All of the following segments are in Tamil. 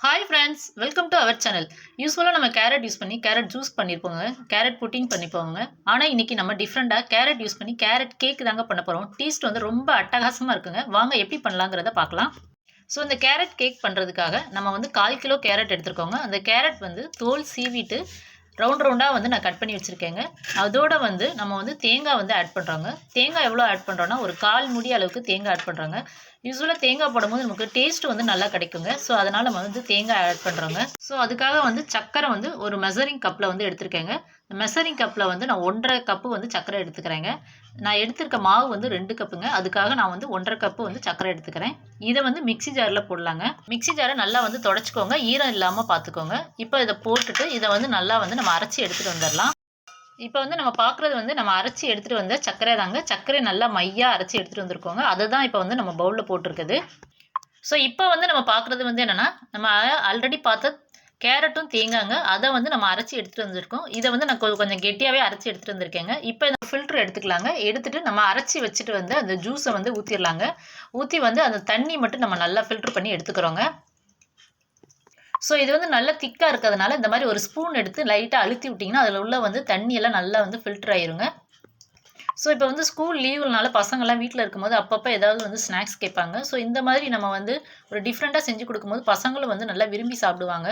Hi friends, welcome to our channel. யூஸ்வலாக நம்ம கேரட் யூஸ் பண்ணி கேரட் ஜூஸ் பண்ணியிருப்போங்க, கேரட் புட்டிங் பண்ணிப்போங்க. ஆனால் இன்றைக்கி நம்ம டிஃப்ரெண்ட்டாக கேரட் யூஸ் பண்ணி கேரட் கேக் தாங்க பண்ண போகிறோம். டேஸ்ட் வந்து ரொம்ப அட்டகாசமாக இருக்குங்க. வாங்க எப்படி பண்ணலாங்கிறத பார்க்கலாம். ஸோ இந்த கேரட் கேக் பண்ணுறதுக்காக நம்ம வந்து 1/4 கிலோ கேரட் எடுத்துருக்கோங்க. அந்த கேரட் வந்து தோல் சீவிட்டு ரவுண்டாக வந்து நான் கட் பண்ணி வச்சுருக்கேங்க. அதோட வந்து நம்ம வந்து தேங்காய் வந்து ஆட் பண்ணுறோங்க. தேங்காய் எவ்வளோ ஆட் பண்ணுறோன்னா ஒரு 1/4 மூடி அளவுக்கு தேங்காய் ஆட் பண்ணுறோங்க. யூஸ்வலாக தேங்காய் போடும்போது நமக்கு டேஸ்ட் வந்து நல்லா கிடைக்குங்க. ஸோ அதனால் நம்ம வந்து தேங்காய் ஆட் பண்ணுறோங்க. ஸோ அதுக்காக வந்து சர்க்கரை வந்து ஒரு மெஷரிங் கப்பில் வந்து எடுத்துருக்கேங்க. மெஷரிங் கப்பில் வந்து நான் 1½ கப்பு வந்து சர்க்கரை எடுத்துக்கிறேங்க. நான் எடுத்திருக்க மாவு வந்து 2 கப்புங்க. அதுக்காக நான் வந்து 1½ கப்பு வந்து சர்க்கரை எடுத்துக்கிறேன். இதை வந்து மிக்ஸி ஜாரில் போடலாங்க. மிக்ஸி ஜாரை நல்லா வந்து தொடச்சிக்கோங்க, ஈரம் இல்லாமல் பார்த்துக்கோங்க. இப்போ இதை போட்டுட்டு இதை வந்து நல்லா வந்து நம்ம அரைச்சி எடுத்துகிட்டு வந்துடலாம். இப்போ வந்து நம்ம பார்க்குறது வந்து நம்ம அரைச்சி எடுத்துகிட்டு வந்த சர்க்கரை தாங்க. சர்க்கரை நல்லா மையாக அரைச்சி எடுத்துகிட்டு வந்திருக்கோங்க. அதை தான் இப்போ வந்து நம்ம பவுலில் போட்டிருக்குது. ஸோ இப்போ வந்து நம்ம பார்க்குறது வந்து என்னென்னா, நம்ம ஆல்ரெடி பார்த்த கேரட்டும் தேங்காய்ங்க, அதை வந்து நம்ம அரைச்சி எடுத்துகிட்டு வந்திருக்கோம். இதை வந்து நான் கொஞ்சம் கெட்டியாகவே அரைச்சி எடுத்துகிட்டு வந்திருக்கேங்க. இப்போ இந்த ஃபில்ட்ரு எடுத்துக்கலாங்க. எடுத்துகிட்டு நம்ம அரைச்சி வச்சுட்டு வந்து அந்த ஜூஸை வந்து ஊற்றிடலாங்க. ஊற்றி வந்து அந்த தண்ணி மட்டும் நம்ம நல்லா ஃபில்ட்ரு பண்ணி எடுத்துக்கிறோங்க. ஸோ இது வந்து நல்லா திக்காக இருக்கிறதுனால இந்த மாதிரி ஒரு ஸ்பூன் எடுத்து லைட்டாக அழுத்தி விட்டிங்கன்னா அதில் உள்ள வந்து தண்ணியெல்லாம் நல்லா வந்து ஃபில்டர் ஆயிருங்க. ஸோ இப்போ வந்து ஸ்கூல் லீவுனால பசங்கள்லாம் வீட்டில் இருக்கும்போது அப்பப்போ ஏதாவது வந்து ஸ்நாக்ஸ் கேட்பாங்க. ஸோ இந்த மாதிரி நம்ம வந்து ஒரு டிஃப்ரெண்ட்டாக செஞ்சு கொடுக்கும்போது பசங்களும் வந்து நல்லா விரும்பி சாப்பிடுவாங்க.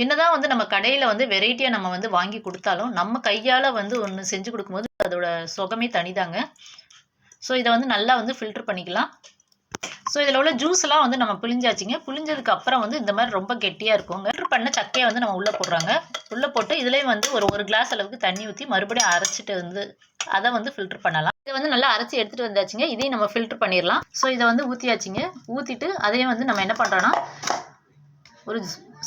என்னதான் வந்து நம்ம கடையில் வந்து வெரைட்டியாக நம்ம வந்து வாங்கி கொடுத்தாலும் நம்ம கையால் வந்து ஒன்று செஞ்சு கொடுக்கும்போது அதோட சுகமே தனிதாங்க. ஸோ இதை வந்து நல்லா வந்து ஃபில்டர் பண்ணிக்கலாம். ஸோ இதில் உள்ள ஜூஸ்லாம் வந்து நம்ம புளிஞ்சாச்சுங்க. புளிஞ்சதுக்கு அப்புறம் வந்து இந்த மாதிரி ரொம்ப கெட்டியாக இருக்குங்க. ஃபில்டர் பண்ண சக்கையை வந்து நம்ம உள்ளே போடுறாங்க. உள்ளே போட்டு இதுலேயும் வந்து ஒரு கிளாஸ் அளவுக்கு தண்ணி ஊற்றி மறுபடியும் அரைச்சிட்டு வந்து அதை வந்து ஃபில்டர் பண்ணலாம். இதை வந்து நல்லா அரைச்சி எடுத்துகிட்டு வந்தாச்சுங்க. இதையும் நம்ம ஃபில்டர் பண்ணிடலாம். ஸோ இதை வந்து ஊற்றியாச்சுங்க. ஊற்றிட்டு அதையும் வந்து நம்ம என்ன பண்ணுறோன்னா ஒரு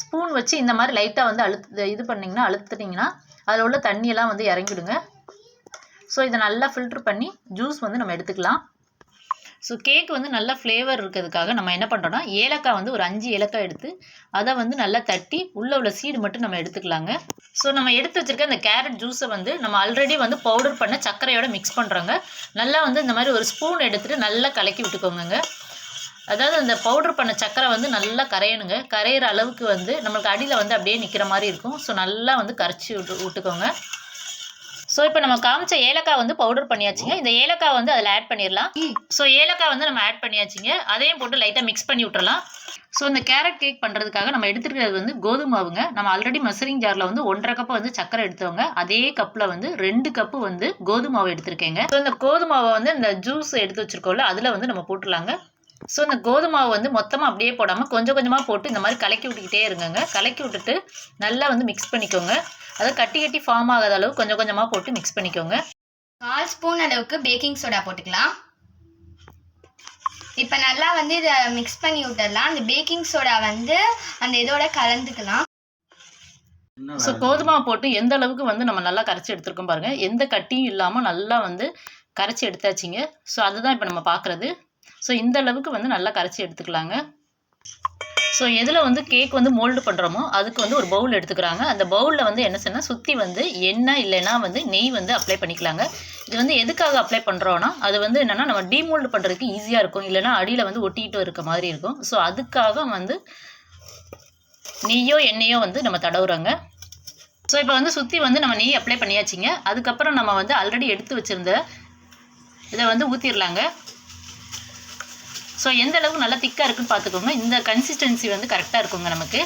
ஸ்பூன் வச்சு இந்த மாதிரி லைட்டாக வந்து இது பண்ணிங்கன்னா அழுத்துட்டிங்கன்னா அதில் உள்ள தண்ணியெல்லாம் வந்து இறங்கிடுங்க. ஸோ இதை நல்லா ஃபில்டர் பண்ணி ஜூஸ் வந்து நம்ம எடுத்துக்கலாம். ஸோ கேக் வந்து நல்லா ஃப்ளேவர் இருக்கிறதுக்காக நம்ம என்ன பண்ணுறோன்னா ஏலக்காய் வந்து ஒரு 5 ஏலக்காய் எடுத்து அதை வந்து நல்லா தட்டி உள்ளே உள்ள சீடு மட்டும் நம்ம எடுத்துக்கலாங்க. ஸோ நம்ம எடுத்து வச்சுருக்க இந்த கேரட் ஜூஸை வந்து நம்ம ஆல்ரெடி வந்து பவுடர் பண்ண சர்க்கரையோட மிக்ஸ் பண்ணுறோங்க. நல்லா வந்து இந்த மாதிரி ஒரு ஸ்பூன் எடுத்துகிட்டு நல்லா கலக்கி விட்டுக்கோங்க. அதாவது இந்த பவுடர் பண்ண சர்க்கரை வந்து நல்லா கரையணுங்க. கரையிற அளவுக்கு வந்து நம்மளுக்கு அடியில் வந்து அப்படியே நிற்கிற மாதிரி இருக்கும். ஸோ நல்லா வந்து கரைச்சி விட்டுக்கோங்க. ஸோ இப்போ நம்ம காமிச்ச ஏலக்காய் வந்து பவுடர் பண்ணியாச்சுங்க. இந்த ஏலக்காய் வந்து அதில் ஆட் பண்ணிடலாம். ஸோ ஏலக்காய் வந்து நம்ம ஆட் பண்ணியாச்சுங்க. அதையும் போட்டு லைட்டாக மிக்ஸ் பண்ணி விட்டுறலாம். ஸோ இந்த கேரட் கேக் பண்ணுறதுக்காக நம்ம எடுத்துருக்கிறது வந்து கோதுமை மாவுங்க. நம்ம ஆல்ரெடி மெஷரிங் ஜாரில் வந்து 1½ கப்பு வந்து சர்க்கரை எடுத்தவங்க. அதே கப்பில் வந்து 2 கப்பு வந்து கோதுமை மாவு எடுத்துருக்கேங்க. ஸோ இந்த கோதுமை மாவை வந்து இந்த ஜூஸ் எடுத்து வச்சுருக்கோம்ல அதில் வந்து நம்ம போட்டுடலாங்க. ஸோ இந்த கோதுமை மாவு வந்து மொத்தமாக அப்படியே போடாமல் கொஞ்சம் கொஞ்சமாக போட்டு இந்த மாதிரி கலக்கி விட்டுக்கிட்டே இருங்கங்க. கலக்கி விட்டுட்டு நல்லா வந்து மிக்ஸ் பண்ணிக்கோங்க. அதை கட்டி ஃபார்ம் ஆகாத அளவு கொஞ்சம் கொஞ்சமாக போட்டு மிக்ஸ் பண்ணிக்கோங்க. 1/4 ஸ்பூன் அளவுக்கு பேக்கிங் சோடா போட்டுக்கலாம். இப்போ நல்லா வந்து இதை மிக்ஸ் பண்ணி விட்டுடலாம். அந்த பேக்கிங் சோடா வந்து அந்த இதோட கலந்துக்கலாம். ஸோ கோதுமை போட்டு எந்த அளவுக்கு வந்து நம்ம நல்லா கரைச்சி எடுத்துருக்கோம் பாருங்கள். எந்த கட்டியும் இல்லாமல் நல்லா வந்து கரைச்சி எடுத்தாச்சுங்க. ஸோ அதுதான் இப்போ நம்ம பார்க்குறது. ஸோ இந்த அளவுக்கு வந்து நல்லா கரைச்சி எடுத்துக்கலாங்க. ஸோ எதில் வந்து கேக் வந்து மோல்டு பண்ணுறோமோ அதுக்கு வந்து ஒரு பவுல் எடுத்துக்கிறாங்க. அந்த பவுலில் வந்து என்ன செய்யணும், சுற்றி வந்து எண்ணெய் இல்லைன்னா வந்து நெய் வந்து அப்ளை பண்ணிக்கலாங்க. இது வந்து எதுக்காக அப்ளை பண்ணுறோன்னா அது வந்து என்னென்னா நம்ம டீமோல்டு பண்ணுறதுக்கு ஈஸியாக இருக்கும். இல்லைனா அடியில் வந்து ஒட்டிக்கிட்டு இருக்க மாதிரி இருக்கும். ஸோ அதுக்காக வந்து நெய்யோ எண்ணெயோ வந்து நம்ம தடவுறோங்க. ஸோ இப்போ வந்து சுற்றி வந்து நம்ம நெய் அப்ளை பண்ணியாச்சுங்க. அதுக்கப்புறம் நம்ம வந்து ஆல்ரெடி எடுத்து வச்சுருந்த இதை வந்து ஊற்றிடலாங்க. ஸோ எந்த அளவுக்கு நல்லா திக்காக இருக்குன்னு பார்த்துக்கோங்க. இந்த கன்சிஸ்டன்சி வந்து கரெக்டாக இருக்குங்க நமக்கு.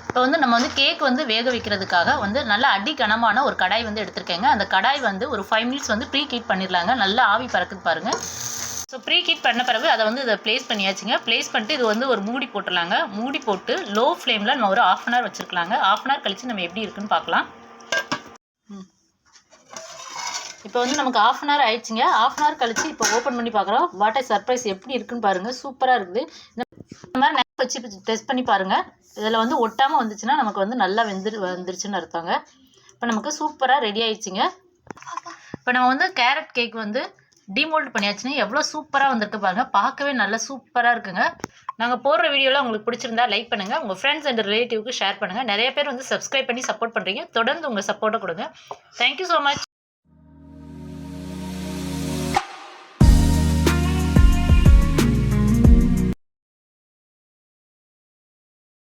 இப்போ வந்து நம்ம வந்து கேக் வந்து வேக வைக்கிறதுக்காக வந்து நல்லா அடி கனமான ஒரு கடாய் வந்து எடுத்துருக்கேங்க. அந்த கடாய் வந்து ஒரு 5 மினிட்ஸ் வந்து ப்ரீ ஹீட் பண்ணிடலாங்க. நல்லா ஆவி பறக்குது பாருங்கள். ஸோ ப்ரீ ஹீட் பண்ண பிறகு அதை வந்து இதை ப்ளேஸ் பண்ணியாச்சுங்க. ப்ளேஸ் பண்ணிட்டு இது வந்து ஒரு மூடி போட்டுடலாங்க. மூடி போட்டு லோ ஃப்ளேமில் நம்ம ஒரு 1/2 அன் ஹவர் வச்சுருக்கலாங்க. 1/2 அன் ஹவர் கழித்து நம்ம எப்படி இருக்குன்னு பார்க்கலாம். இப்போ வந்து நமக்கு 1/2 அன் ஹவர் ஆயிடுச்சுங்க. 1/2 அன் ஹவர் கழிச்சு இப்போ ஓப்பன் பண்ணி பார்க்குறோம். வாட் சர்ப்ரைஸ் எப்படி இருக்குன்னு பாருங்கள். சூப்பராக இருக்குது. இந்த மாதிரி நேரம் வச்சு டெஸ்ட் பண்ணி பாருங்கள். இதில் வந்து ஒட்டாமல் வந்துச்சுன்னா நமக்கு வந்து நல்லா வந்துருச்சுன்னு அர்த்தங்க. இப்போ நமக்கு சூப்பராக ரெடி ஆயிடுச்சுங்க. இப்போ நம்ம வந்து கேரட் கேக் வந்து டிமோல்ட் பண்ணியாச்சுன்னா எவ்வளோ சூப்பராக வந்திருக்கு பாருங்கள். பார்க்கவே நல்லா சூப்பராக இருக்குங்க. நாங்கள் போடுற வீடியோலாம் உங்களுக்கு பிடிச்சிருந்தா லைக் பண்ணுங்கள். உங்கள் ஃப்ரெண்ட்ஸ் அண்ட் ரிலேட்டிவ்க்கு ஷேர் பண்ணுங்கள். நிறைய பேர் வந்து சப்ஸ்கிரைப் பண்ணி சப்போர்ட் பண்ணுறீங்க. தொடர்ந்து உங்கள் சப்போர்ட்டை கொடுங்க. Thank you so much.